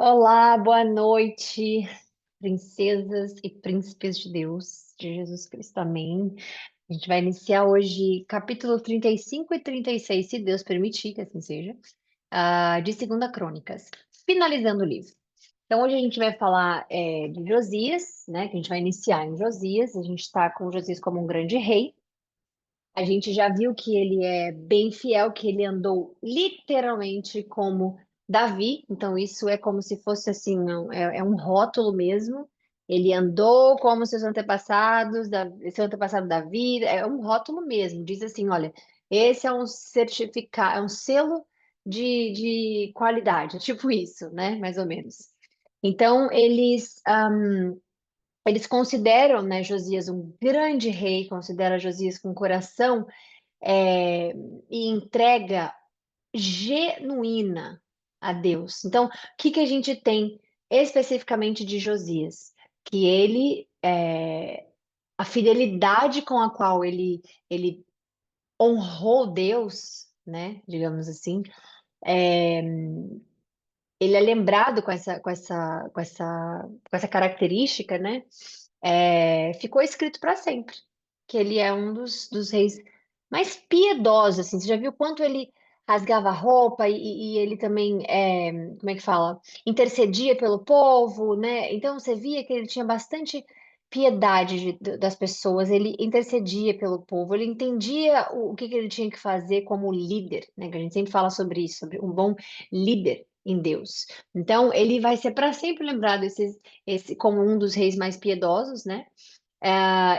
Olá, boa noite, princesas e príncipes de Deus, de Jesus Cristo, amém. A gente vai iniciar hoje capítulo 35 e 36, se Deus permitir que assim seja, de Segunda Crônicas, finalizando o livro. Então, hoje a gente vai falar de Josias, né, que a gente vai iniciar em Josias. A gente está com Josias como um grande rei. A gente já viu que ele é bem fiel, que ele andou literalmente como Davi, então isso é como se fosse assim, é um rótulo mesmo. Ele andou como seus antepassados, seu antepassado Davi, é um rótulo mesmo. Diz assim: olha, esse é um certificado, é um selo de qualidade, é tipo isso, né? Mais ou menos. Então, eles consideram, né, Josias um grande rei, considera Josias com coração e entrega genuína a Deus. Então, o que que a gente tem especificamente de Josias? Que a fidelidade com a qual ele honrou Deus, né, digamos assim, é, ele é lembrado com essa característica, né? Ficou escrito para sempre que ele é um dos reis mais piedosos, assim. Você já viu quanto ele rasgava a roupa e ele também, como é que fala? Intercedia pelo povo, né? Então você via que ele tinha bastante piedade das pessoas, ele intercedia pelo povo, ele entendia o que ele tinha que fazer como líder, né? Que a gente sempre fala sobre isso, sobre um bom líder em Deus. Então, ele vai ser para sempre lembrado como um dos reis mais piedosos, né?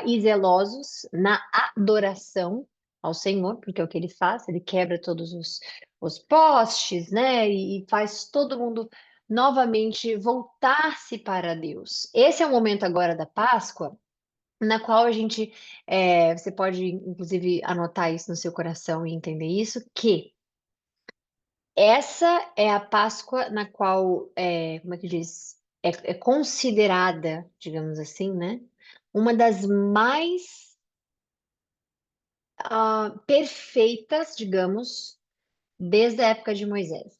E zelosos na adoração ao Senhor, porque é o que ele faz, ele quebra todos os postes, né? E faz todo mundo novamente voltar-se para Deus. Esse é o momento agora da Páscoa, na qual você pode, inclusive, anotar isso no seu coração e entender isso, que essa é a Páscoa na qual, como é que diz? É considerada, digamos assim, né? Uma das mais perfeitas, digamos, desde a época de Moisés.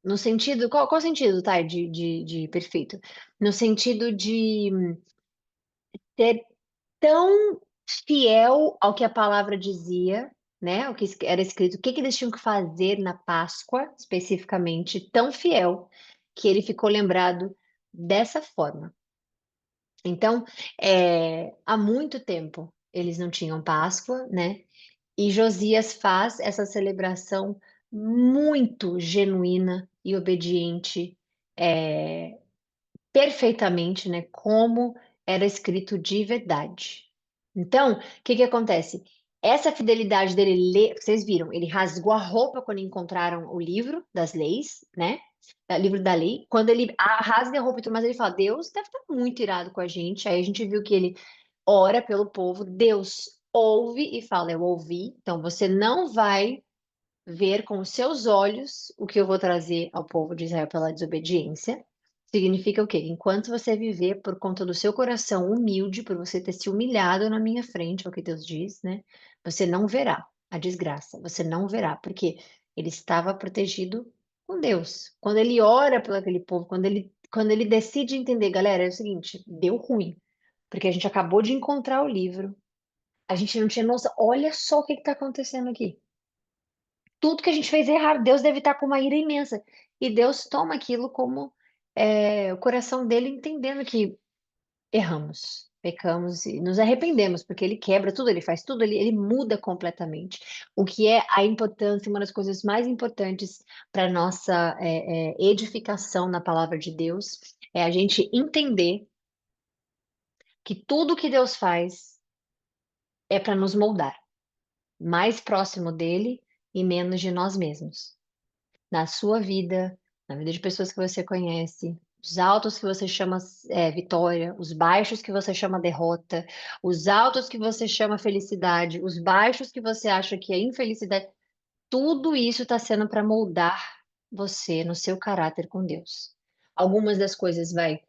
No sentido, qual o sentido, tá, de perfeito? No sentido de ser tão fiel ao que a palavra dizia, né? O que era escrito, o que que eles tinham que fazer na Páscoa, especificamente, tão fiel, que ele ficou lembrado dessa forma. Então, há muito tempo eles não tinham Páscoa, né? E Josias faz essa celebração muito genuína e obediente, perfeitamente, né? Como era escrito de verdade. Então, o que que acontece? Essa fidelidade dele, vocês viram, ele rasgou a roupa quando encontraram o livro das leis, né? O livro da lei. Quando ele rasga a roupa e tudo mais, ele fala: Deus deve estar muito irado com a gente. Aí a gente viu que ele ora pelo povo, Deus ouve e fala: Eu ouvi, então você não vai ver com os seus olhos o que eu vou trazer ao povo de Israel pela desobediência. Significa o quê? Enquanto você viver por conta do seu coração humilde, por você ter se humilhado na minha frente, é o que Deus diz, né? Você não verá a desgraça, você não verá, porque ele estava protegido com Deus. Quando ele ora pelo aquele povo, quando ele decide entender, galera, é o seguinte, deu ruim, porque a gente acabou de encontrar o livro, a gente não tinha noção, olha só o que está acontecendo aqui. Tudo que a gente fez errado, Deus deve estar com uma ira imensa. E Deus toma aquilo como o coração dele entendendo que erramos, pecamos e nos arrependemos, porque ele quebra tudo, ele faz tudo, ele muda completamente. O que é a importância, uma das coisas mais importantes para a nossa edificação na palavra de Deus, é a gente entender que tudo que Deus faz é para nos moldar, mais próximo dele e menos de nós mesmos. Na sua vida, na vida de pessoas que você conhece, os altos que você chama vitória, os baixos que você chama derrota, os altos que você chama felicidade, os baixos que você acha que é infelicidade, tudo isso está sendo para moldar você no seu caráter com Deus. Algumas das coisas vai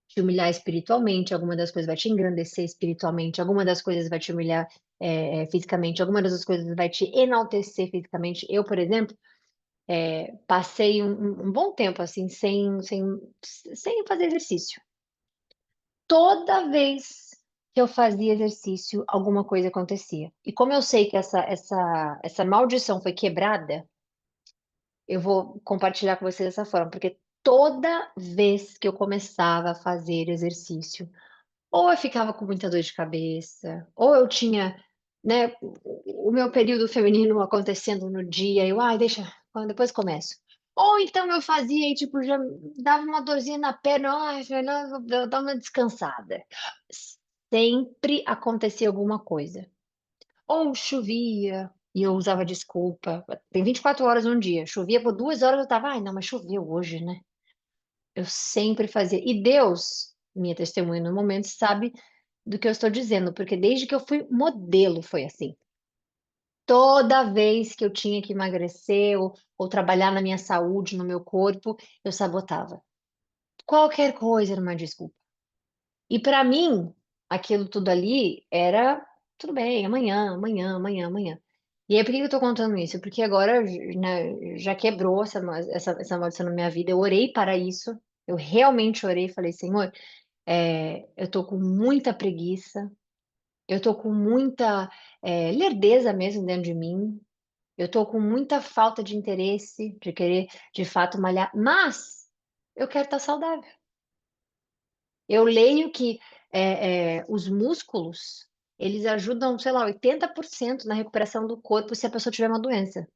te humilhar espiritualmente, algumas das coisas vai te engrandecer espiritualmente, algumas das coisas vai te humilhar fisicamente, algumas das coisas vai te enaltecer fisicamente. Eu, por exemplo, Passei um bom tempo, assim, sem fazer exercício. Toda vez que eu fazia exercício, alguma coisa acontecia. E como eu sei que essa maldição foi quebrada, eu vou compartilhar com você dessa forma, porque toda vez que eu começava a fazer exercício, ou eu ficava com muita dor de cabeça, ou eu tinha, né, o meu período feminino acontecendo no dia, ai, deixa, depois começo. Ou então eu fazia e, tipo, já dava uma dorzinha na perna, ai, Fernanda, vou dar uma descansada. Sempre acontecia alguma coisa. Ou chovia e eu usava desculpa. Tem 24 horas num dia. Chovia por 2 horas, eu tava, ai, não, mas choveu hoje, né? Eu sempre fazia. E Deus, minha testemunha no momento, sabe do que eu estou dizendo, porque desde que eu fui modelo foi assim. Toda vez que eu tinha que emagrecer ou trabalhar na minha saúde, no meu corpo, eu sabotava. Qualquer coisa era uma desculpa. E para mim, aquilo tudo ali era tudo bem, amanhã, amanhã, amanhã, amanhã. E aí, por que eu tô contando isso? Porque agora, né, já quebrou essa maldição na minha vida. Eu orei para isso. Eu realmente orei e falei, Senhor, eu tô com muita preguiça, eu tô com muita lerdeza mesmo dentro de mim, eu tô com muita falta de interesse de querer de fato malhar, mas eu quero estar saudável. Eu leio que os músculos, eles ajudam, sei lá, 80% na recuperação do corpo se a pessoa tiver uma doença.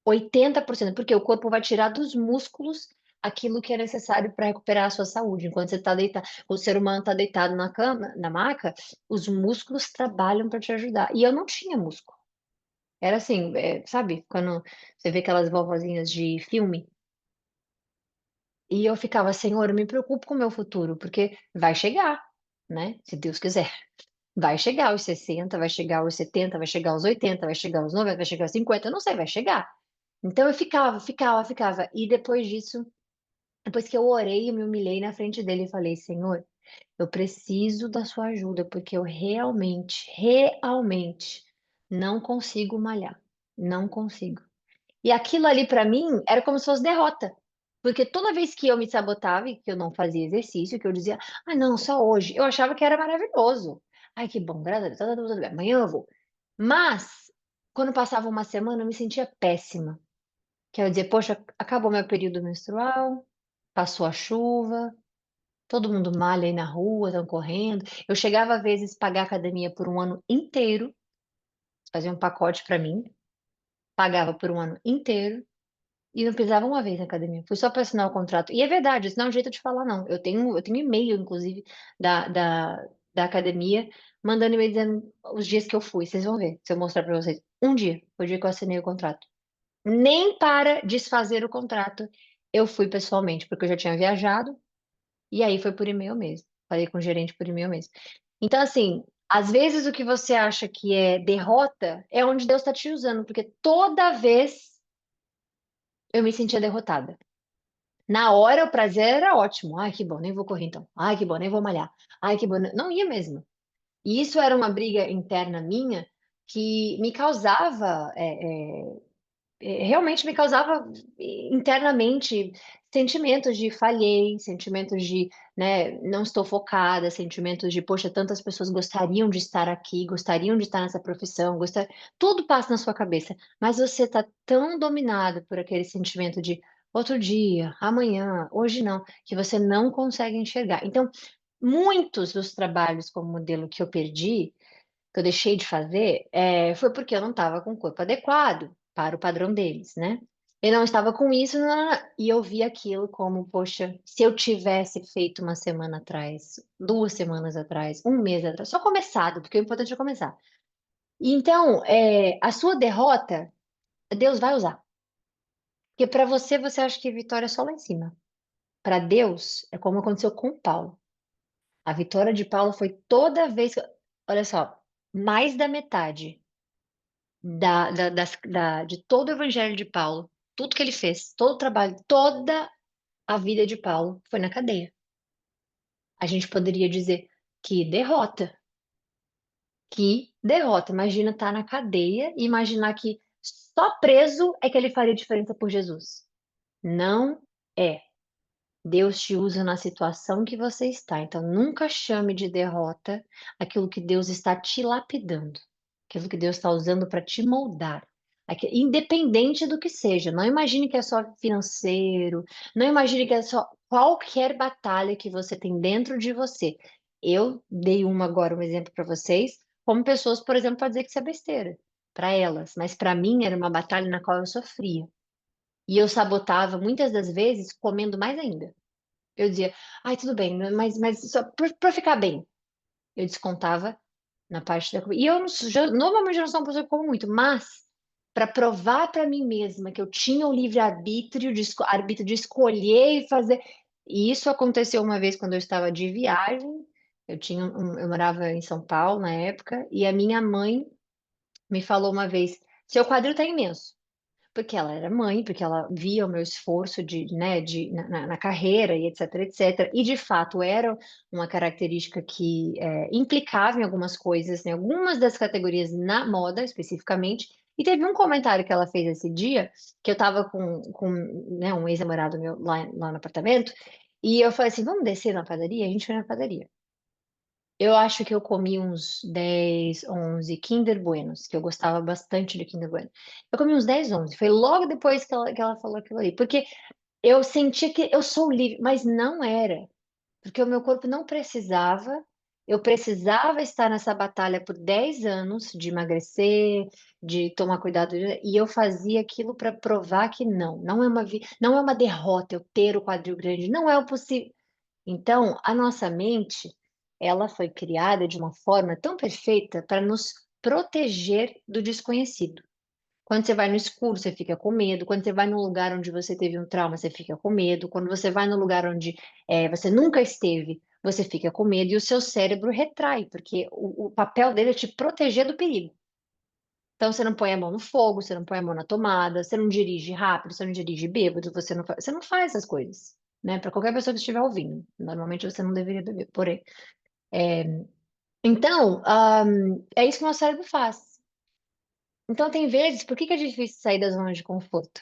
80%, porque o corpo vai tirar dos músculos aquilo que é necessário para recuperar a sua saúde. Enquanto você está deitado, o ser humano está deitado na cama, na maca, os músculos trabalham para te ajudar. E eu não tinha músculo. Era assim, sabe, quando você vê aquelas vovozinhas de filme, e eu ficava, Senhor, eu me preocupo com o meu futuro, porque vai chegar, né? Se Deus quiser. Vai chegar aos 60, vai chegar aos 70, vai chegar aos 80, vai chegar aos 90, vai chegar aos 50, eu não sei, vai chegar. Então eu ficava, ficava, ficava. E depois disso, depois que eu orei, eu me humilhei na frente dele e falei: Senhor, eu preciso da sua ajuda, porque eu realmente, realmente não consigo malhar. Não consigo. E aquilo ali para mim era como se fosse derrota. Porque toda vez que eu me sabotava e que eu não fazia exercício, que eu dizia, ah, não, só hoje, eu achava que era maravilhoso. Ai, que bom, graças a Deus, tudo bem, amanhã eu vou. Mas, quando passava uma semana, eu me sentia péssima. Que eu dizia, poxa, acabou meu período menstrual, passou a chuva, todo mundo malha aí na rua, estão correndo. Eu chegava, às vezes, pagar academia por um ano inteiro, fazia um pacote para mim, pagava por um ano inteiro, e não pisava uma vez na academia. Fui só para assinar o contrato. E é verdade, isso não é um jeito de falar, não. Eu tenho e-mail, inclusive, da academia, mandando e-mail dizendo os dias que eu fui. Vocês vão ver, se eu mostrar para vocês. Um dia, foi o dia que eu assinei o contrato. Nem para desfazer o contrato eu fui pessoalmente, porque eu já tinha viajado, e aí foi por e-mail mesmo. Falei com o gerente por e-mail mesmo. Então, assim, às vezes o que você acha que é derrota é onde Deus está te usando, porque toda vez eu me sentia derrotada. Na hora, o prazer era ótimo. Ai, que bom, nem vou correr então. Ai, que bom, nem vou malhar. Ai, que bom, não ia mesmo. E isso era uma briga interna minha que me causava, realmente me causava internamente sentimentos de falhei, sentimentos de, né, não estou focada, sentimentos de, poxa, tantas pessoas gostariam de estar aqui, gostariam de estar nessa profissão, tudo passa na sua cabeça, mas você está tão dominado por aquele sentimento de outro dia, amanhã, hoje não, que você não consegue enxergar. Então, muitos dos trabalhos como modelo que eu perdi, que eu deixei de fazer, foi porque eu não estava com o corpo adequado para o padrão deles, né? Eu não estava com isso, e eu vi aquilo como, poxa, se eu tivesse feito uma semana atrás, 2 semanas atrás, um mês atrás, só começado, porque o importante é começar. E então, a sua derrota, Deus vai usar. Porque para você, você acha que vitória é só lá em cima. Para Deus, é como aconteceu com Paulo. A vitória de Paulo foi toda vez, olha só, mais da metade de todo o evangelho de Paulo, tudo que ele fez, todo o trabalho, toda a vida de Paulo foi na cadeia. A gente poderia dizer que derrota, que derrota. Imagina estar na cadeia e imaginar que Só preso é que ele faria diferença por Jesus. Não é. Deus te usa na situação que você está, então nunca chame de derrota aquilo que Deus está te lapidando, aquilo que Deus está usando para te moldar, independente do que seja. Não imagine que é só financeiro, não imagine que é só qualquer batalha que você tem dentro de você. Eu dei agora um exemplo para vocês, como pessoas, por exemplo, para dizer que isso é besteira, para elas, mas para mim era uma batalha na qual eu sofria. E eu sabotava muitas das vezes comendo mais ainda. Eu dizia: "Ai, tudo bem, mas só pra ficar bem". Eu descontava na parte da comida. E eu não sou normalmente eu não sou uma pessoa que como muito, mas para provar para mim mesma que eu tinha o livre-arbítrio arbítrio de escolher e fazer. E isso aconteceu uma vez quando eu estava de viagem, eu morava em São Paulo na época, e a minha mãe me falou uma vez: "Seu quadril tá imenso". Porque ela era mãe, porque ela via o meu esforço na carreira e etc, etc. E de fato era uma característica que, implicava em algumas coisas, em algumas das categorias na moda especificamente. E teve um comentário que ela fez esse dia, que eu estava né, um ex-namorado meu lá no apartamento, e eu falei assim: "Vamos descer na padaria?" A gente foi na padaria. Eu acho que eu comi uns 10, 11 Kinder Buenos, que eu gostava bastante de Kinder Bueno. Eu comi uns 10, 11, foi logo depois que ela falou aquilo ali, porque eu sentia que eu sou livre, mas não era, porque o meu corpo não precisava, eu precisava estar nessa batalha por 10 anos de emagrecer, de tomar cuidado, e eu fazia aquilo para provar que não é uma derrota eu ter o quadril grande, não é o possível. Então, a nossa mente, ela foi criada de uma forma tão perfeita para nos proteger do desconhecido. Quando você vai no escuro, você fica com medo. Quando você vai num lugar onde você teve um trauma, você fica com medo. Quando você vai num lugar onde você nunca esteve, você fica com medo e o seu cérebro retrai, porque o papel dele é te proteger do perigo. Então, você não põe a mão no fogo, você não põe a mão na tomada, você não dirige rápido, você não dirige bêbado, você não faz essas coisas, né, para qualquer pessoa que estiver ouvindo. Normalmente você não deveria beber, porém. Então, é isso que o nosso cérebro faz. Então tem vezes, por que é difícil sair da zona de conforto?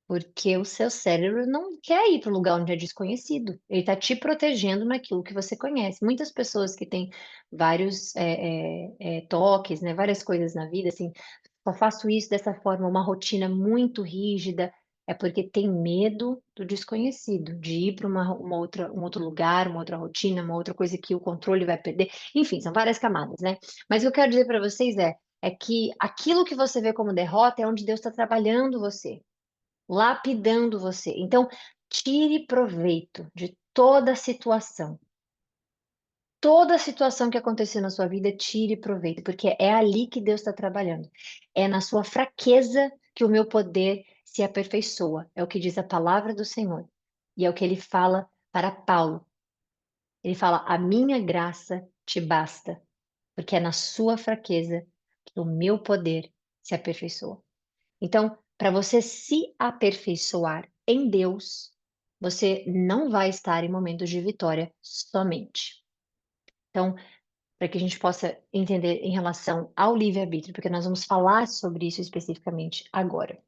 Porque o seu cérebro não quer ir para o lugar onde é desconhecido, ele está te protegendo naquilo que você conhece. Muitas pessoas que têm vários, toques, né, várias coisas na vida, assim, só faço isso dessa forma, uma rotina muito rígida, é porque tem medo do desconhecido, de ir para um outro lugar, uma outra rotina, uma outra coisa que o controle vai perder. Enfim, são várias camadas, né. Mas o que eu quero dizer para vocês é que aquilo que você vê como derrota é onde Deus está trabalhando você. Lapidando você. Então, tire proveito de toda situação que acontecer na sua vida, tire proveito, porque é ali que Deus está trabalhando. É na sua fraqueza que o meu poder se aperfeiçoa, é o que diz a palavra do Senhor. E é o que ele fala para Paulo. Ele fala: "A minha graça te basta, porque é na sua fraqueza que o meu poder se aperfeiçoa". Então, para você se aperfeiçoar em Deus, você não vai estar em momentos de vitória somente. Então, para que a gente possa entender em relação ao livre-arbítrio, porque nós vamos falar sobre isso especificamente agora.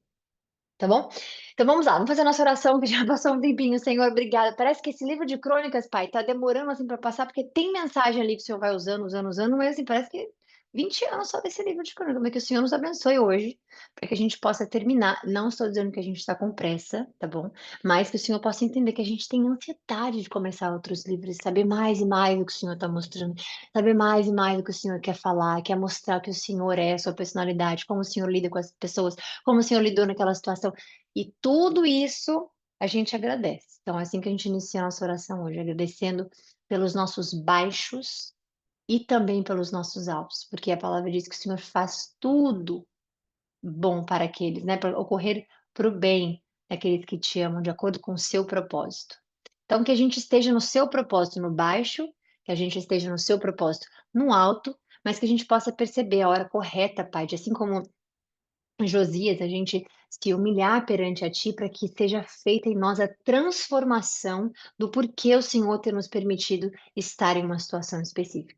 Tá bom? Então vamos lá, vamos fazer a nossa oração que já passou um tempinho. Senhor, obrigada. Parece que esse livro de crônicas, pai, tá demorando, assim, para passar, porque tem mensagem ali que o Senhor vai usando, usando, usando, mas, assim, parece que 20 anos só desse livro de crônicas, mas que o Senhor nos abençoe hoje, para que a gente possa terminar. Não estou dizendo que a gente está com pressa, tá bom? Mas que o Senhor possa entender que a gente tem ansiedade de começar outros livros, saber mais e mais do que o Senhor está mostrando, saber mais e mais do que o Senhor quer falar, quer mostrar o que o Senhor é, a sua personalidade, como o Senhor lida com as pessoas, como o Senhor lidou naquela situação. E tudo isso a gente agradece. Então, é assim que a gente inicia a nossa oração hoje, agradecendo pelos nossos baixos e também pelos nossos altos, porque a palavra diz que o Senhor faz tudo bom para aqueles, né, para ocorrer para o bem daqueles que te amam, de acordo com o seu propósito. Então, que a gente esteja no seu propósito no baixo, que a gente esteja no seu propósito no alto, mas que a gente possa perceber a hora correta, Pai, de assim como Josias, a gente se humilhar perante a Ti, para que seja feita em nós a transformação do porquê o Senhor ter nos permitido estar em uma situação específica.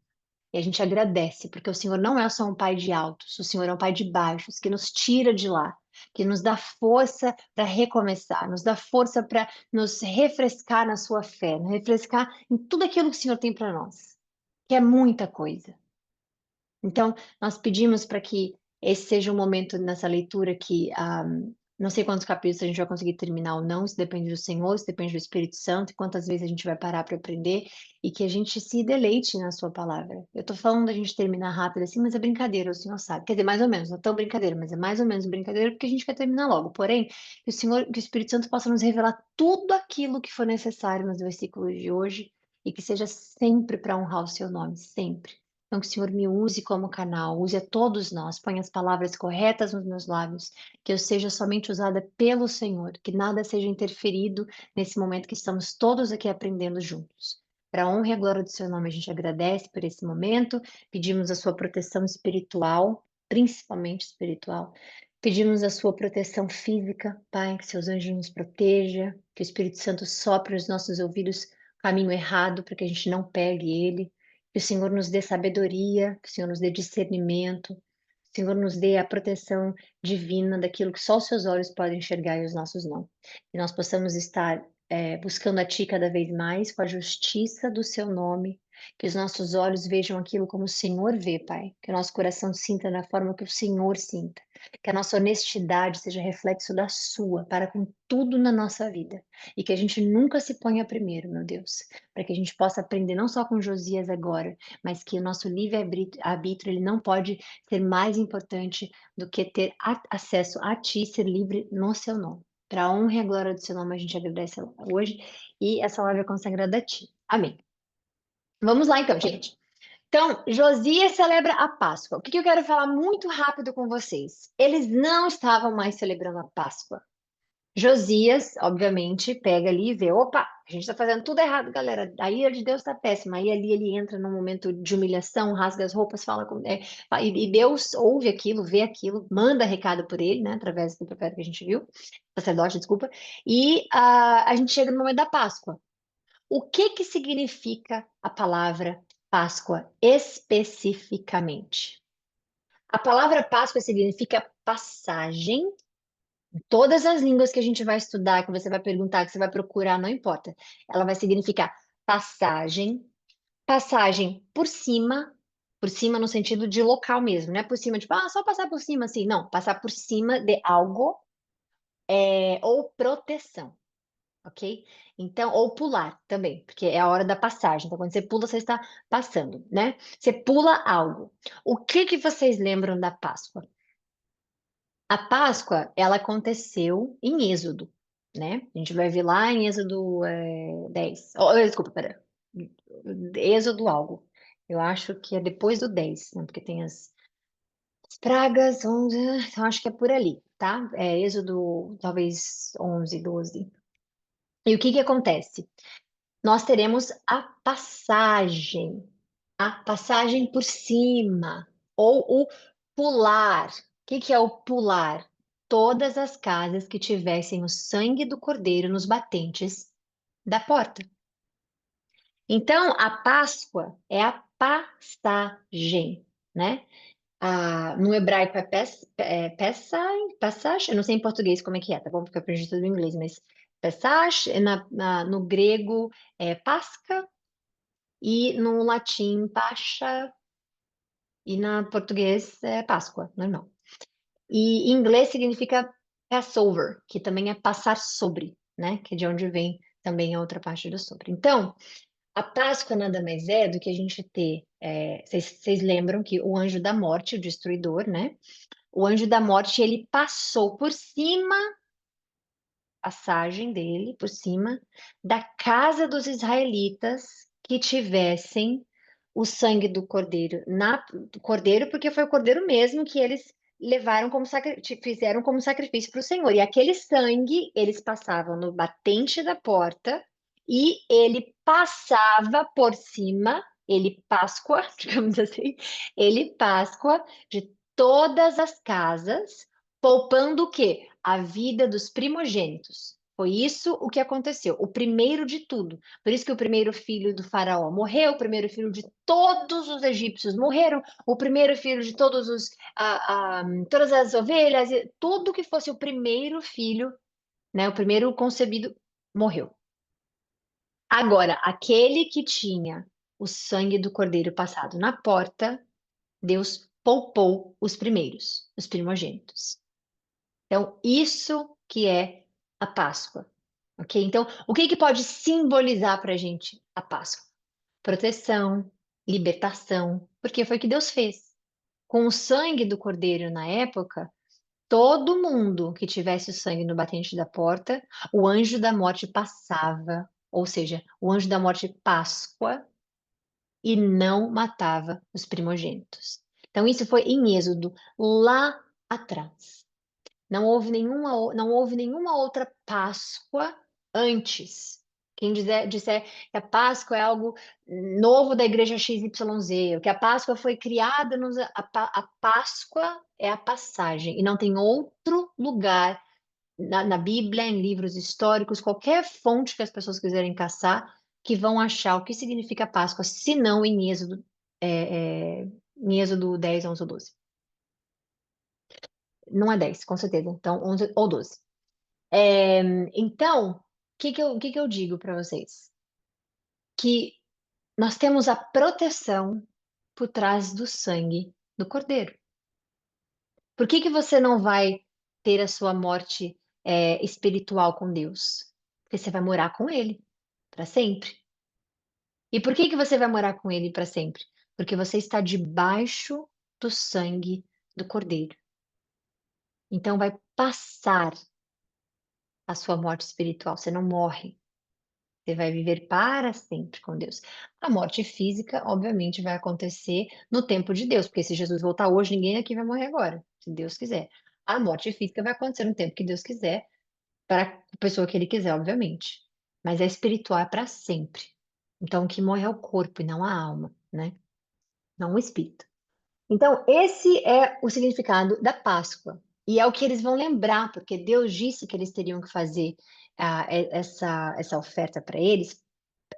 E a gente agradece, porque o Senhor não é só um pai de altos, o Senhor é um pai de baixos, que nos tira de lá, que nos dá força para recomeçar, nos dá força para nos refrescar na sua fé, nos refrescar em tudo aquilo que o Senhor tem para nós, que é muita coisa. Então, nós pedimos para que esse seja um momento nessa leitura que, não sei quantos capítulos a gente vai conseguir terminar ou não, isso depende do Senhor, isso depende do Espírito Santo, e quantas vezes a gente vai parar para aprender, e que a gente se deleite na sua palavra. Eu estou falando da gente terminar rápido assim, mas é brincadeira, o Senhor sabe. Quer dizer, mais ou menos, não é tão brincadeira, mas é mais ou menos brincadeira porque a gente quer terminar logo. Porém, que o Senhor, que o Espírito Santo possa nos revelar tudo aquilo que for necessário nos versículos de hoje, e que seja sempre para honrar o seu nome, sempre. Então, que o Senhor me use como canal, use a todos nós, ponha as palavras corretas nos meus lábios, que eu seja somente usada pelo Senhor, que nada seja interferido nesse momento que estamos todos aqui aprendendo juntos. Para a honra e a glória do seu nome, a gente agradece por esse momento, pedimos a sua proteção espiritual, principalmente espiritual. Pedimos a sua proteção física, Pai, que seus anjos nos proteja, que o Espírito Santo sopre nos nossos ouvidos o caminho errado, para que a gente não pegue ele. Que o Senhor nos dê sabedoria, que o Senhor nos dê discernimento, que o Senhor nos dê a proteção divina daquilo que só os seus olhos podem enxergar e os nossos não. Que nós possamos estar buscando a Ti cada vez mais, com a justiça do Seu nome, que os nossos olhos vejam aquilo como o Senhor vê, Pai, que o nosso coração sinta da forma que o Senhor sinta, que a nossa honestidade seja reflexo da Sua, para com tudo na nossa vida, e que a gente nunca se ponha primeiro, meu Deus, para que a gente possa aprender não só com Josias agora, mas que o nosso livre-arbítrio ele não pode ser mais importante do que ter acesso a Ti, ser livre no Seu nome. Para a honra e a glória do Seu nome, a gente agradece hoje e essa live é consagrada a Ti. Amém. Vamos lá então, gente. Então, Josias celebra a Páscoa. O que eu quero falar muito rápido com vocês? Eles não estavam mais celebrando a Páscoa. Josias, obviamente, pega ali e vê, opa, a gente está fazendo tudo errado, galera. A ira de Deus está péssima. Aí ali ele entra num momento de humilhação, rasga as roupas, fala com e Deus ouve aquilo, vê aquilo, manda recado por ele, né, através do profeta que a gente viu, sacerdote, desculpa. E a gente chega no momento da Páscoa. O que que significa a palavra Páscoa especificamente? A palavra Páscoa significa passagem. Todas as línguas que a gente vai estudar, que você vai perguntar, que você vai procurar, não importa. Ela vai significar passagem, passagem por cima no sentido de local mesmo, não é por cima, tipo, só passar por cima assim. Não, passar por cima de algo ou proteção, ok? Então, ou pular também, porque é a hora da passagem. Então, quando você pula, você está passando, né? Você pula algo. O que que vocês lembram da Páscoa? A Páscoa, ela aconteceu em Êxodo, né? A gente vai ver lá em Êxodo 10. Desculpa, pera. Êxodo algo. Eu acho que é depois do 10, né? Porque tem as pragas, 11, então acho que é por ali, tá? É Êxodo, talvez 11, 12. E o que que acontece? Nós teremos a passagem por cima, ou o pular. O que que é o pular? Todas as casas que tivessem o sangue do cordeiro nos batentes da porta. Então, a Páscoa é a passagem, né? No hebraico é passagem, eu não sei em português como é que é, tá bom? Porque eu aprendi tudo em inglês, mas passagem, no grego é Pasca, e no latim Pascha, e na português é Páscoa, normal. E em inglês significa Passover, que também é passar sobre, né? Que é de onde vem também a outra parte do sobre. Então, a Páscoa nada mais é do que a gente ter. Vocês lembram que o anjo da morte, o destruidor, né? O anjo da morte, ele passou por cima, passagem dele, por cima da casa dos israelitas que tivessem o sangue do cordeiro, do cordeiro, porque foi o cordeiro mesmo que eles levaram como fizeram como sacrifício para o Senhor. E aquele sangue eles passavam no batente da porta e ele passava por cima, ele Páscoa, digamos assim, ele Páscoa de todas as casas, poupando o quê? A vida dos primogênitos. Foi isso o que aconteceu, o primeiro de tudo. Por isso que o primeiro filho do faraó morreu, o primeiro filho de todos os egípcios morreram, o primeiro filho de todas as ovelhas, tudo que fosse o primeiro filho, né, o primeiro concebido, morreu. Agora, aquele que tinha o sangue do cordeiro passado na porta, Deus poupou os primeiros, os primogênitos. Então, isso que é a Páscoa, ok? Então, o que que pode simbolizar para a gente a Páscoa? Proteção, libertação, porque foi o que Deus fez. Com o sangue do cordeiro na época, todo mundo que tivesse o sangue no batente da porta, o anjo da morte passava, ou seja, o anjo da morte Páscoa, e não matava os primogênitos. Então, isso foi em Êxodo, lá atrás. Não houve nenhuma outra Páscoa antes. Quem disser que a Páscoa é algo novo da igreja XYZ, ou que a Páscoa foi criada, a Páscoa é a passagem, e não tem outro lugar na Bíblia, em livros históricos, qualquer fonte que as pessoas quiserem caçar, que vão achar o que significa Páscoa, se não em Êxodo 10, 11 ou 12. Não é 10, com certeza. Então, 11 ou 12. Então, o que que eu digo para vocês? Que nós temos a proteção por trás do sangue do Cordeiro. Por que que você não vai ter a sua morte espiritual com Deus? Porque você vai morar com Ele para sempre. E por que que você vai morar com Ele para sempre? Porque você está debaixo do sangue do Cordeiro. Então vai passar a sua morte espiritual. Você não morre. Você vai viver para sempre com Deus. A morte física, obviamente, vai acontecer no tempo de Deus, porque se Jesus voltar hoje, ninguém aqui vai morrer agora, se Deus quiser. A morte física vai acontecer no tempo que Deus quiser, para a pessoa que Ele quiser, obviamente. Mas a espiritual é para sempre. Então, o que morre é o corpo e não a alma, né? Não o espírito. Então, esse é o significado da Páscoa. E é o que eles vão lembrar, porque Deus disse que eles teriam que fazer essa oferta para eles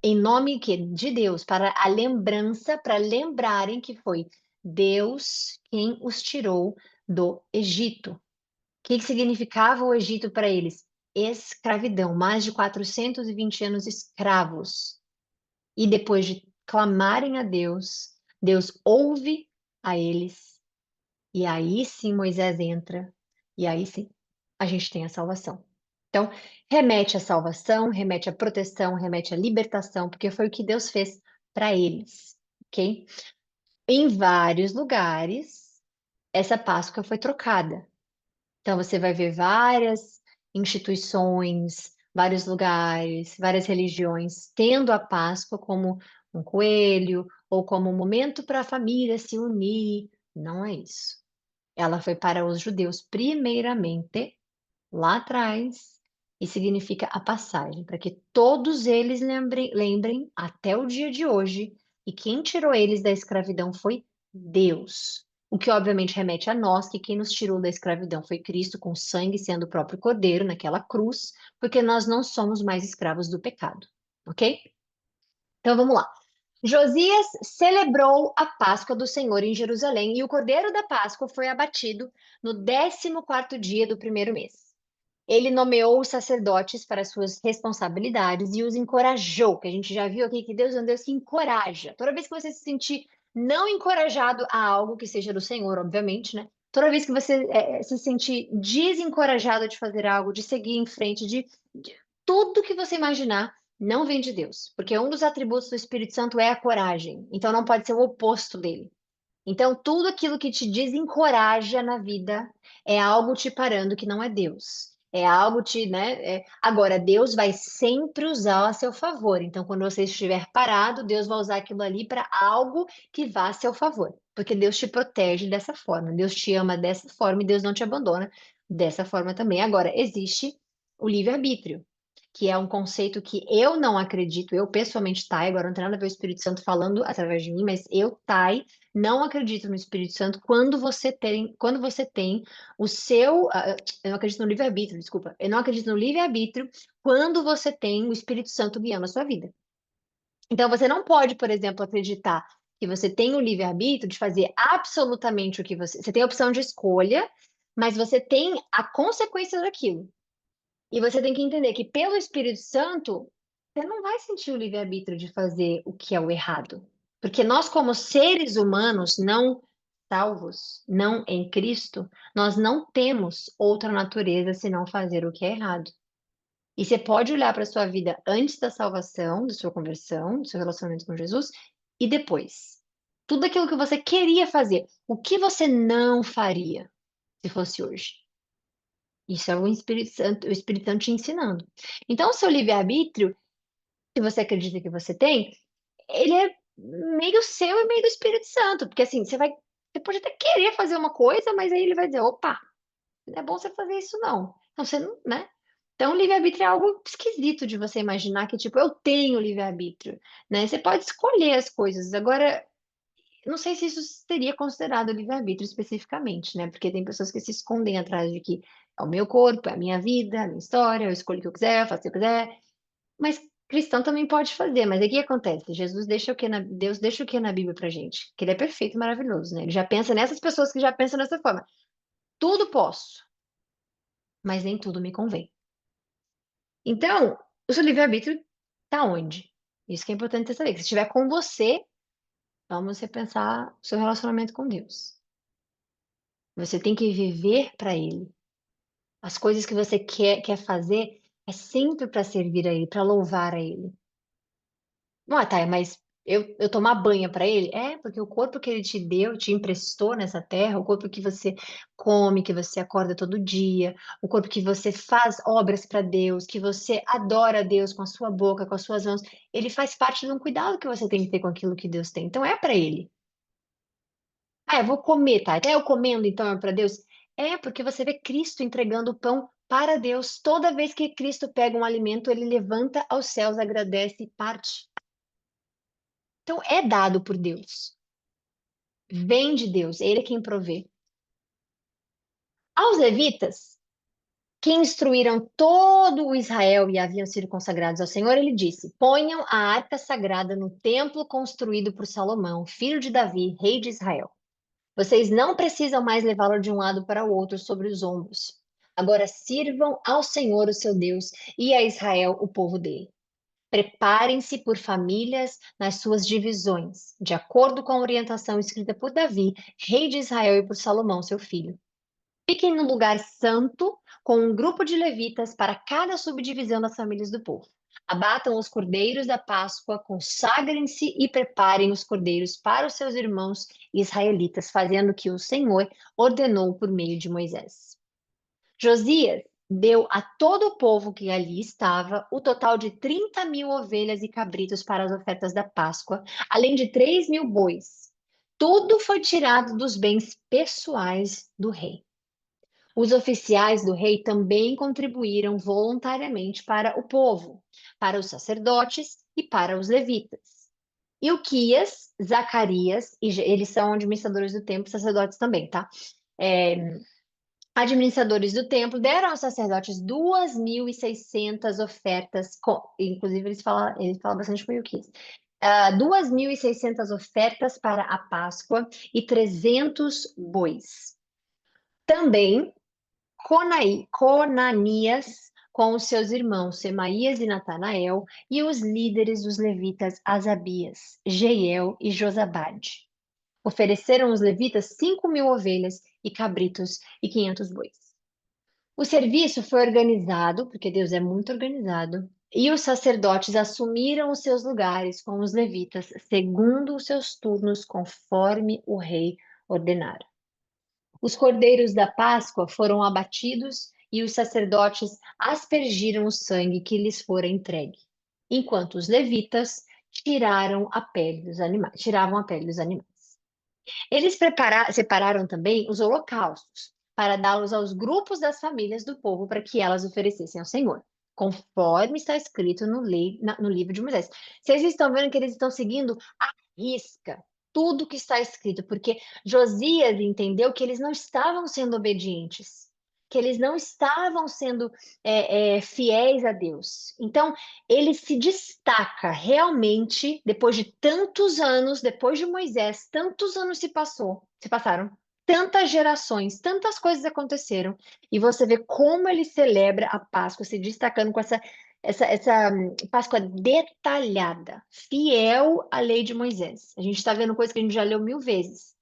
em nome de Deus, para a lembrança, para lembrarem que foi Deus quem os tirou do Egito. O que que significava o Egito para eles? Escravidão, mais de 420 anos escravos. E depois de clamarem a Deus, Deus ouve a eles, e aí sim Moisés entra, e aí sim a gente tem a salvação. Então, remete à salvação, remete à proteção, remete à libertação, porque foi o que Deus fez para eles, ok? Em vários lugares, essa Páscoa foi trocada. Então, você vai ver várias instituições, vários lugares, várias religiões tendo a Páscoa como um coelho ou como um momento para a família se unir. Não é isso. Ela foi para os judeus primeiramente lá atrás e significa a passagem, para que todos eles lembrem até o dia de hoje, e quem tirou eles da escravidão foi Deus. O que obviamente remete a nós, que quem nos tirou da escravidão foi Cristo, com sangue sendo o próprio Cordeiro naquela cruz, porque nós não somos mais escravos do pecado, ok? Então vamos lá. Josias celebrou a Páscoa do Senhor em Jerusalém e o Cordeiro da Páscoa foi abatido no 14º dia do primeiro mês. Ele nomeou os sacerdotes para suas responsabilidades e os encorajou, que a gente já viu aqui que Deus é um Deus que encoraja. Toda vez que você se sentir não encorajado a algo que seja do Senhor, obviamente, né? Toda vez que você se sentir desencorajado de fazer algo, de seguir em frente, de tudo que você imaginar, não vem de Deus, porque um dos atributos do Espírito Santo é a coragem, então não pode ser o oposto dele. Então, tudo aquilo que te desencoraja na vida é algo te parando que não é Deus. É algo né? Agora, Deus vai sempre usar a seu favor. Então, quando você estiver parado, Deus vai usar aquilo ali para algo que vá a seu favor. Porque Deus te protege dessa forma, Deus te ama dessa forma e Deus não te abandona dessa forma também. Agora, existe o livre-arbítrio, que é um conceito que eu não acredito, eu pessoalmente, Thay, agora não tem nada a ver o Espírito Santo falando através de mim, mas eu, Thay, não acredito no Espírito Santo quando você tem o seu. Eu não acredito no livre-arbítrio, desculpa. Eu não acredito no livre-arbítrio quando você tem o Espírito Santo guiando a sua vida. Então, você não pode, por exemplo, acreditar que você tem o livre-arbítrio de fazer absolutamente o que você tem a opção de escolha, mas você tem a consequência daquilo. E você tem que entender que pelo Espírito Santo, você não vai sentir o livre-arbítrio de fazer o que é o errado. Porque nós, como seres humanos não salvos, não em Cristo, nós não temos outra natureza senão fazer o que é errado. E você pode olhar para a sua vida antes da salvação, da sua conversão, do seu relacionamento com Jesus, e depois. Tudo aquilo que você queria fazer, o que você não faria se fosse hoje? Isso é o Espírito Santo te ensinando. Então, o seu livre-arbítrio, se você acredita que você tem, ele é meio seu e meio do Espírito Santo, porque assim, você pode até querer fazer uma coisa, mas aí ele vai dizer, opa, não é bom você fazer isso não. Então, você não, né? Então, o livre-arbítrio é algo esquisito de você imaginar que, tipo, eu tenho livre-arbítrio, né? Você pode escolher as coisas. Agora, não sei se isso seria considerado livre-arbítrio especificamente, né? Porque tem pessoas que se escondem atrás de que é o meu corpo, é a minha vida, a minha história, eu escolho o que eu quiser, eu faço o que eu quiser. Mas cristão também pode fazer. Mas aí o que acontece? Deus deixa o que na Bíblia pra gente? Que ele é perfeito e maravilhoso, né? Ele já pensa nessas pessoas que já pensam dessa forma. Tudo posso, mas nem tudo me convém. Então, o seu livre-arbítrio tá onde? Isso que é importante você saber. Que se estiver com você, vamos repensar o seu relacionamento com Deus. Você tem que viver para Ele. As coisas que você quer fazer é sempre para servir a Ele, para louvar a Ele. Não, Thay, mas eu tomar banho para Ele? É, porque o corpo que Ele te deu, te emprestou nessa terra, o corpo que você come, que você acorda todo dia, o corpo que você faz obras para Deus, que você adora a Deus com a sua boca, com as suas mãos, ele faz parte de um cuidado que você tem que ter com aquilo que Deus tem. Então é para Ele. Ah, eu vou comer, tá? Até eu comendo, então, é para Deus? É, porque você vê Cristo entregando o pão para Deus. Toda vez que Cristo pega um alimento, ele levanta aos céus, agradece e parte. Então, é dado por Deus. Vem de Deus, ele é quem provê. Aos levitas, que instruíram todo o Israel e haviam sido consagrados ao Senhor, ele disse: Ponham a arca sagrada no templo construído por Salomão, filho de Davi, rei de Israel. Vocês não precisam mais levá-lo de um lado para o outro sobre os ombros. Agora sirvam ao Senhor, o seu Deus, e a Israel, o povo dele. Preparem-se por famílias nas suas divisões, de acordo com a orientação escrita por Davi, rei de Israel, e por Salomão, seu filho. Fiquem no lugar santo, com um grupo de levitas para cada subdivisão das famílias do povo. Abatam os cordeiros da Páscoa, consagrem-se e preparem os cordeiros para os seus irmãos israelitas, fazendo o que o Senhor ordenou por meio de Moisés. Josias deu a todo o povo que ali estava o total de 30.000 ovelhas e cabritos para as ofertas da Páscoa, além de 3.000 bois. Tudo foi tirado dos bens pessoais do rei. Os oficiais do rei também contribuíram voluntariamente para o povo, para os sacerdotes e para os levitas. Ilquias, Zacarias, eles são administradores do templo, sacerdotes também, tá? É, administradores do templo deram aos sacerdotes 2.600 ofertas, inclusive eles falam bastante com Ilquias. 2.600 ofertas para a Páscoa e 300 bois. Também Conanias com os seus irmãos Semaías e Natanael e os líderes dos levitas Asabias, Jeiel e Josabade. Ofereceram os levitas 5.000 ovelhas e cabritos e 500 bois. O serviço foi organizado, porque Deus é muito organizado, e os sacerdotes assumiram os seus lugares com os levitas, segundo os seus turnos, conforme o rei ordenara. Os cordeiros da Páscoa foram abatidos e os sacerdotes aspergiram o sangue que lhes fora entregue, enquanto os levitas tiravam a pele dos animais. Eles separaram também os holocaustos para dá-los aos grupos das famílias do povo para que elas oferecessem ao Senhor, conforme está escrito no livro de Moisés. Vocês estão vendo que eles estão seguindo à risca tudo que está escrito, porque Josias entendeu que eles não estavam sendo obedientes, que eles não estavam sendo fiéis a Deus. Então, ele se destaca realmente, depois de tantos anos, depois de Moisés, tantos anos se passaram, tantas gerações, tantas coisas aconteceram, e você vê como ele celebra a Páscoa, se destacando com essa Páscoa detalhada, fiel à lei de Moisés. A gente está vendo coisa que a gente já leu 1000 vezes.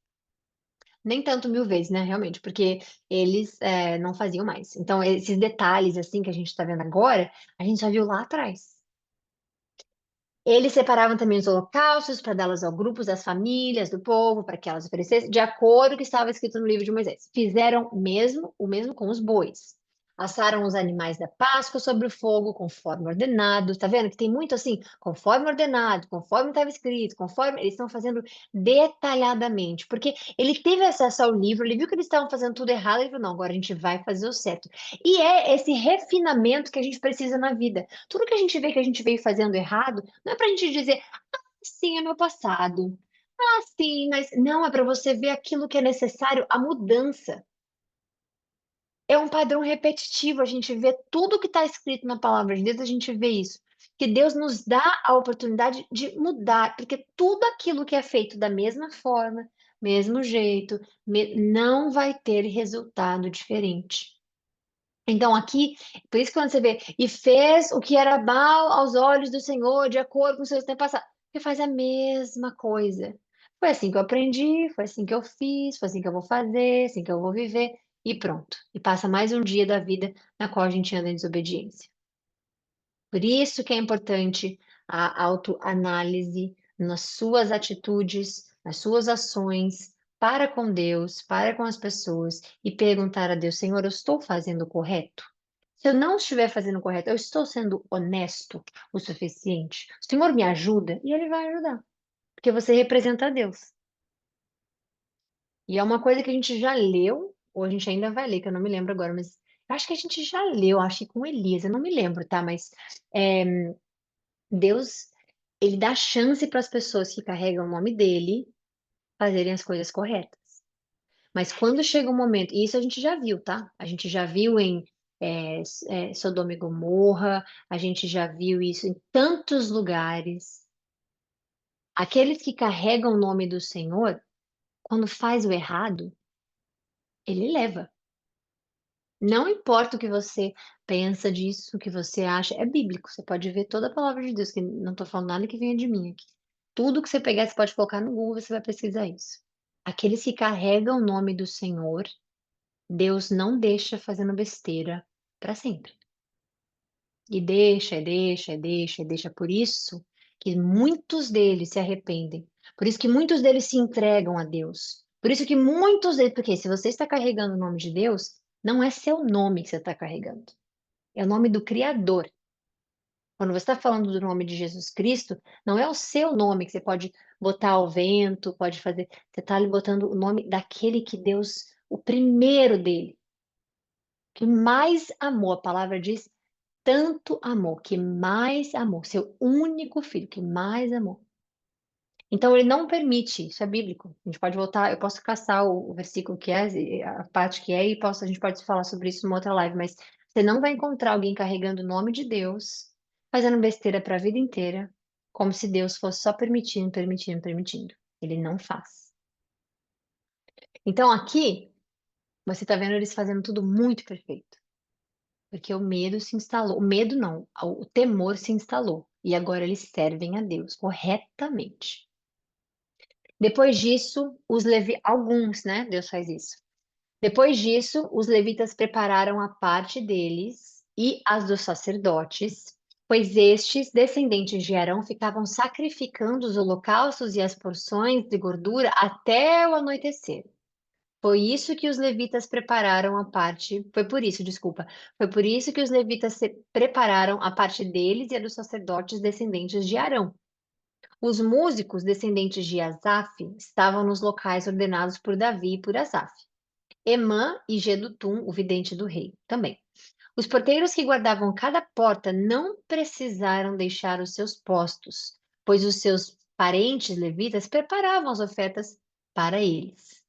Nem tanto 1000 vezes, né, realmente, porque eles não faziam mais. Então, esses detalhes, assim, que a gente está vendo agora, a gente já viu lá atrás. Eles separavam também os holocaustos para dá-los aos grupos das famílias, do povo, para que elas oferecessem, de acordo com o que estava escrito no livro de Moisés. Fizeram o mesmo com os bois. Assaram os animais da Páscoa sobre o fogo, conforme ordenado. Tá vendo que tem muito assim, conforme ordenado, conforme estava escrito, conforme. Eles estão fazendo detalhadamente, porque ele teve acesso ao livro, ele viu que eles estavam fazendo tudo errado, ele falou: não, agora a gente vai fazer o certo. E é esse refinamento que a gente precisa na vida. Tudo que a gente vê que a gente veio fazendo errado, não é para a gente dizer, sim, é meu passado. Ah, sim, mas não, é para você ver aquilo que é necessário, a mudança. É um padrão repetitivo, a gente vê tudo que está escrito na palavra de Deus, a gente vê isso. Que Deus nos dá a oportunidade de mudar, porque tudo aquilo que é feito da mesma forma, mesmo jeito, não vai ter resultado diferente. Então, aqui, por isso que quando você vê, e fez o que era mal aos olhos do Senhor, de acordo com os seus tempos passados, ele faz a mesma coisa. Foi assim que eu aprendi, foi assim que eu fiz, foi assim que eu vou fazer, assim que eu vou viver, e pronto. E passa mais um dia da vida na qual a gente anda em desobediência. Por isso que é importante a autoanálise nas suas atitudes, nas suas ações, para com Deus, para com as pessoas, e perguntar a Deus: Senhor, eu estou fazendo o correto? Se eu não estiver fazendo o correto, eu estou sendo honesto o suficiente? O Senhor me ajuda? E Ele vai ajudar, porque você representa a Deus. E é uma coisa que a gente já leu, ou a gente ainda vai ler, que eu não me lembro agora, mas eu acho que a gente já leu, acho que com Elias, eu não me lembro, tá? Mas Deus, ele dá chance para as pessoas que carregam o nome dele fazerem as coisas corretas. Mas quando chega um momento, e isso a gente já viu, tá? A gente já viu em Sodoma e Gomorra, a gente já viu isso em tantos lugares. Aqueles que carregam o nome do Senhor, quando faz o errado, ele leva. Não importa o que você pensa disso, o que você acha, é bíblico. Você pode ver toda a palavra de Deus, que não estou falando nada que venha de mim aqui. Tudo que você pegar, você pode colocar no Google, você vai pesquisar isso. Aqueles que carregam o nome do Senhor, Deus não deixa fazendo besteira para sempre. E deixa, e deixa, e deixa, e deixa. Por isso que muitos deles se arrependem. Por isso que muitos deles se entregam a Deus. Por isso que muitos deles, porque se você está carregando o nome de Deus, não é seu nome que você está carregando. É o nome do Criador. Quando você está falando do nome de Jesus Cristo, não é o seu nome que você pode botar ao vento, pode fazer. Você está ali botando o nome daquele que Deus, o primeiro dele, que mais amou. A palavra diz tanto amor, que mais amor, seu único filho, que mais amor. Então ele não permite, isso é bíblico. A gente pode voltar, eu posso caçar o versículo que é, a parte que é, e a gente pode falar sobre isso numa outra live, mas você não vai encontrar alguém carregando o nome de Deus, fazendo besteira para a vida inteira, como se Deus fosse só permitindo, permitindo, permitindo. Ele não faz. Então aqui, você está vendo eles fazendo tudo muito perfeito. Porque o medo se instalou. O medo não, o temor se instalou. E agora eles servem a Deus corretamente. Depois disso, alguns, né? Deus faz isso. Depois disso, os levitas prepararam a parte deles e as dos sacerdotes, pois estes, descendentes de Arão, ficavam sacrificando os holocaustos e as porções de gordura até o anoitecer. Foi isso que os levitas prepararam a parte. Foi por isso, desculpa. Foi por isso que os levitas prepararam a parte deles e a dos sacerdotes descendentes de Arão. Os músicos descendentes de Asaf estavam nos locais ordenados por Davi e por Asaf. Emã e Gedutum, o vidente do rei, também. Os porteiros que guardavam cada porta não precisaram deixar os seus postos, pois os seus parentes levitas preparavam as ofertas para eles.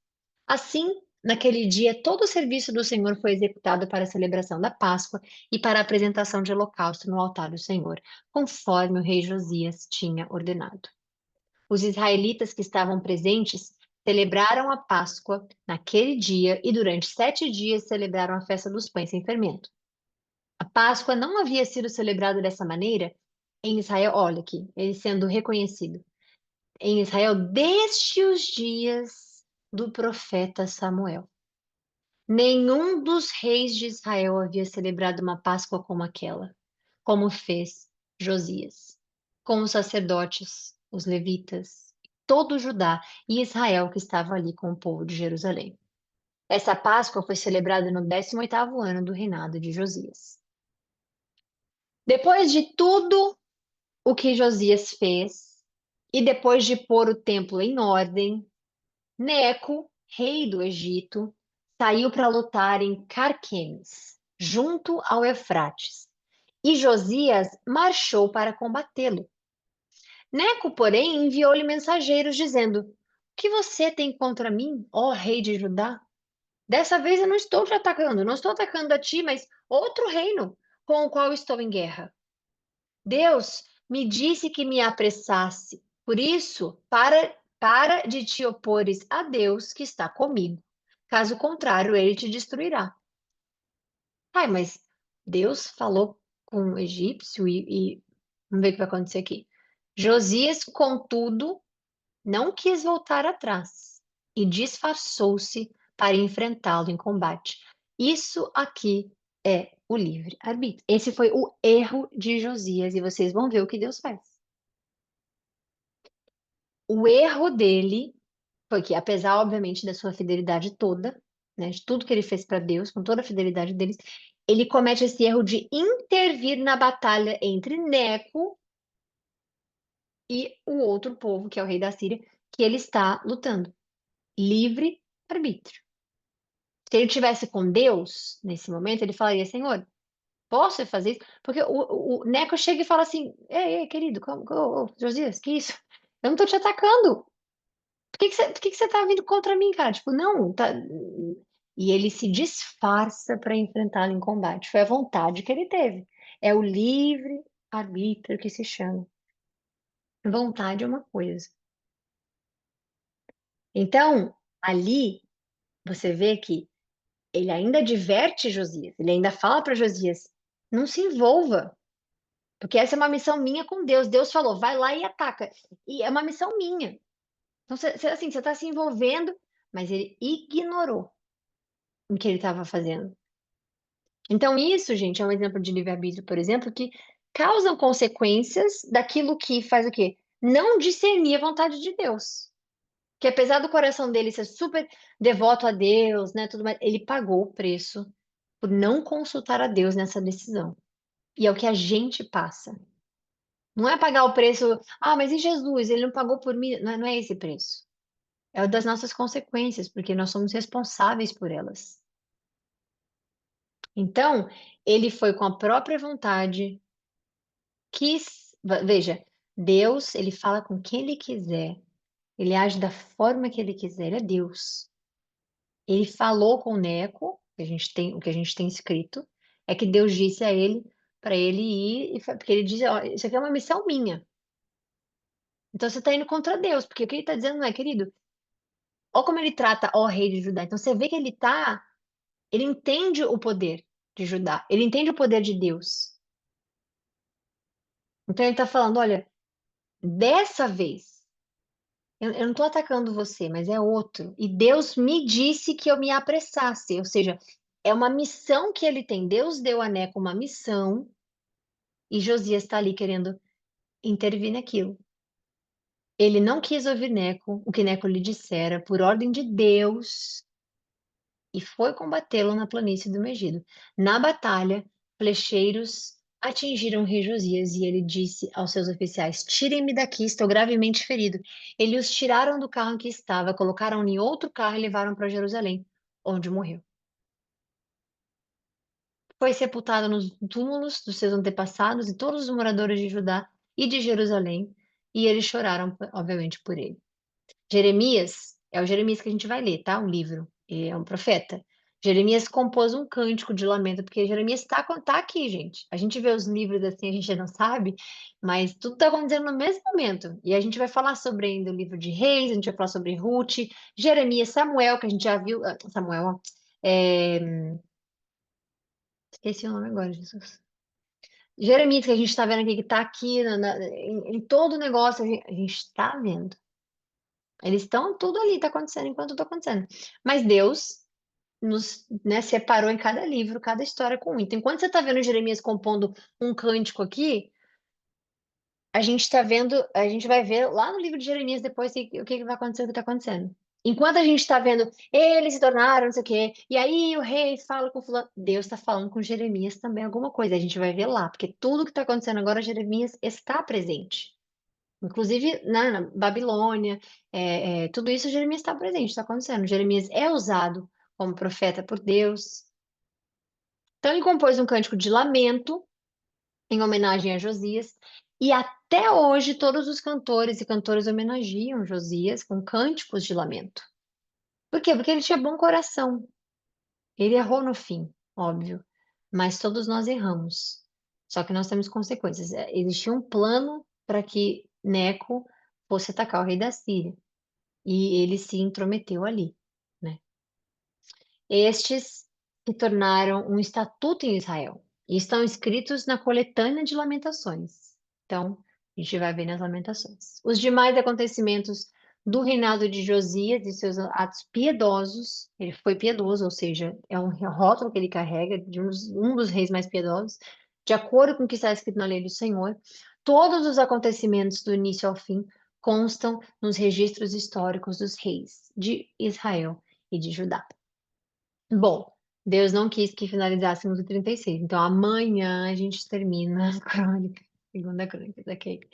Assim, Naquele dia, todo o serviço do Senhor foi executado para a celebração da Páscoa e para a apresentação de holocausto no altar do Senhor, conforme o rei Josias tinha ordenado. Os israelitas que estavam presentes celebraram a Páscoa naquele dia e durante 7 dias celebraram a festa dos pães sem fermento. A Páscoa não havia sido celebrada dessa maneira em Israel, olha aqui, ele sendo reconhecido, em Israel desde os dias do profeta Samuel. Nenhum dos reis de Israel havia celebrado uma Páscoa como aquela, como fez Josias, com os sacerdotes, os levitas, todo Judá e Israel que estava ali com o povo de Jerusalém. Essa Páscoa foi celebrada no 18º ano do reinado de Josias. Depois de tudo o que Josias fez, e depois de pôr o templo em ordem, Neco, rei do Egito, saiu para lutar em Carquemes, junto ao Eufrates, e Josias marchou para combatê-lo. Neco, porém, enviou-lhe mensageiros dizendo: O que você tem contra mim, ó rei de Judá? Dessa vez eu não estou te atacando, não estou atacando a ti, mas outro reino com o qual estou em guerra. Deus me disse que me apressasse. Por isso, para de te opores a Deus que está comigo. Caso contrário, ele te destruirá. Ai, mas Deus falou com o egípcio e vamos ver o que vai acontecer aqui. Josias, contudo, não quis voltar atrás e disfarçou-se para enfrentá-lo em combate. Isso aqui é o livre-arbítrio. Esse foi o erro de Josias e vocês vão ver o que Deus faz. O erro dele foi que, apesar, obviamente, da sua fidelidade toda, né, de tudo que ele fez para Deus, com toda a fidelidade deles, ele comete esse erro de intervir na batalha entre Neco e o outro povo, que é o rei da Síria, que ele está lutando. Livre-arbítrio. Se ele tivesse com Deus, nesse momento, ele falaria: Senhor, posso fazer isso? Porque o Neco chega e fala assim: Ei, querido, Josias, que isso? Eu não tô te atacando. Por que que você tá vindo contra mim, cara? Tipo, não, tá. E ele se disfarça para enfrentá-lo em combate. Foi a vontade que ele teve. É o livre-arbítrio que se chama. Vontade é uma coisa. Então, ali, você vê que ele ainda adverte Josias, ele ainda fala para Josias: não se envolva, porque essa é uma missão minha com Deus. Deus falou, vai lá e ataca. E é uma missão minha. Então, assim, você está se envolvendo, mas ele ignorou o que ele estava fazendo. Então, isso, gente, é um exemplo de livre-arbítrio, por exemplo, que causam consequências daquilo que faz o quê? Não discernir a vontade de Deus. Que apesar do coração dele ser super devoto a Deus, né, tudo mais, ele pagou o preço por não consultar a Deus nessa decisão. E é o que a gente passa. Não é pagar o preço, mas e Jesus? Ele não pagou por mim? Não, não é esse preço. É o das nossas consequências, porque nós somos responsáveis por elas. Então, ele foi com a própria vontade, veja, Deus, ele fala com quem ele quiser, ele age da forma que ele quiser, ele é Deus. Ele falou com Neco, o que a gente tem escrito, é que Deus disse a ele para ele ir, porque ele diz, ó, isso aqui é uma missão minha. Então você está indo contra Deus, porque o que ele está dizendo não é, querido, olha como ele trata ó rei de Judá. Então você vê que ele entende o poder de Judá, ele entende o poder de Deus. Então ele está falando, olha, dessa vez, eu não estou atacando você, mas é outro. E Deus me disse que eu me apressasse, ou seja, é uma missão que ele tem. Deus deu a Neco uma missão e Josias está ali querendo intervir naquilo. Ele não quis ouvir Neco, o que Neco lhe dissera, por ordem de Deus, e foi combatê-lo na planície do Megido. Na batalha, flecheiros atingiram o rei Josias e ele disse aos seus oficiais: Tirem-me daqui, estou gravemente ferido. Eles os tiraram do carro em que estava, colocaram-no em outro carro e levaram para Jerusalém, onde morreu. Foi sepultado nos túmulos dos seus antepassados e todos os moradores de Judá e de Jerusalém, e eles choraram, obviamente, por ele. Jeremias, é o Jeremias que a gente vai ler, tá? O livro. ele é um profeta. Jeremias compôs um cântico de lamento, porque Jeremias tá aqui, gente. A gente vê os livros assim, a gente não sabe, mas tudo está acontecendo no mesmo momento. E a gente vai falar sobre ainda o livro de Reis, a gente vai falar sobre Ruth, Jeremias, Samuel, que a gente já viu. Samuel, ó, esqueci o nome agora, Jesus. Jeremias, que a gente está vendo aqui, que está aqui em todo o negócio, a gente está vendo. Eles estão tudo ali, está acontecendo enquanto está acontecendo. Mas Deus nos, né, separou em cada livro, cada história com um. Então, enquanto você está vendo Jeremias compondo um cântico aqui, a gente está vendo, a gente vai ver lá no livro de Jeremias depois o que vai acontecer, o que está acontecendo. Enquanto a gente está vendo, eles se tornaram, não sei o quê, e aí o rei fala com fulano, Deus está falando com Jeremias também alguma coisa, a gente vai ver lá, porque tudo que está acontecendo agora, Jeremias está presente. Inclusive na Babilônia, tudo isso Jeremias está presente, está acontecendo. Jeremias é usado como profeta por Deus. Então ele compôs um cântico de lamento em homenagem a Josias, e até hoje todos os cantores e cantoras homenageiam Josias com cânticos de lamento. Por quê? Porque ele tinha bom coração. Ele errou no fim, óbvio, mas todos nós erramos. Só que nós temos consequências. Existia um plano para que Neco fosse atacar o rei da Síria, e ele se intrometeu ali, né? Estes se tornaram um estatuto em Israel e estão escritos na coletânea de Lamentações. Então, a gente vai ver nas Lamentações. Os demais acontecimentos do reinado de Josias e seus atos piedosos, ele foi piedoso, ou seja, é um rótulo que ele carrega de um dos reis mais piedosos, de acordo com o que está escrito na lei do Senhor. Todos os acontecimentos do início ao fim constam nos registros históricos dos reis de Israel e de Judá. Bom, Deus não quis que finalizássemos o 36, então amanhã a gente termina a crônica, segunda crônica da Kate.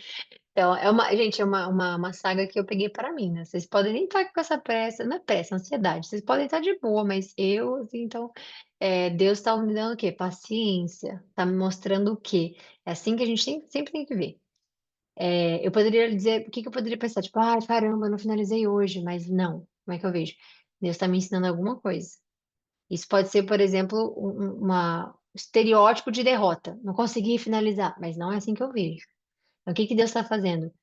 Então, gente, é uma saga que eu peguei para mim, né? Vocês podem nem estar com essa pressa, não é pressa, é ansiedade, vocês podem estar de boa, mas eu, assim, então, Deus está me dando o quê? Paciência, está me mostrando o quê? É assim que a gente sempre tem que ver. Eu poderia dizer, o que que eu poderia pensar? Tipo, ai, caramba, eu não finalizei hoje, mas não, como é que eu vejo? Deus está me ensinando alguma coisa. Isso pode ser, por exemplo, um estereótipo de derrota. Não consegui finalizar, mas não é assim que eu vejo. Então, o que que Deus está fazendo?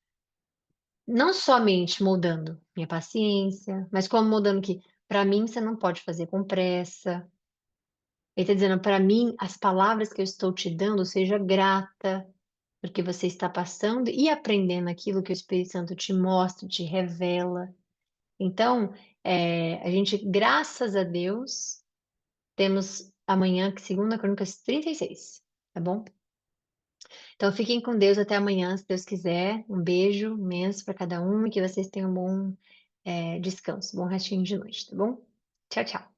Não somente moldando minha paciência, mas como moldando que, para mim, você não pode fazer com pressa. Ele está dizendo, para mim, as palavras que eu estou te dando, seja grata, porque você está passando e aprendendo aquilo que o Espírito Santo te mostra, te revela. Então, a gente, graças a Deus, temos amanhã, que segunda Crônicas 36, tá bom? Então fiquem com Deus até amanhã, se Deus quiser. Um beijo imenso para cada um e que vocês tenham um bom descanso, bom restinho de noite, tá bom? Tchau, tchau.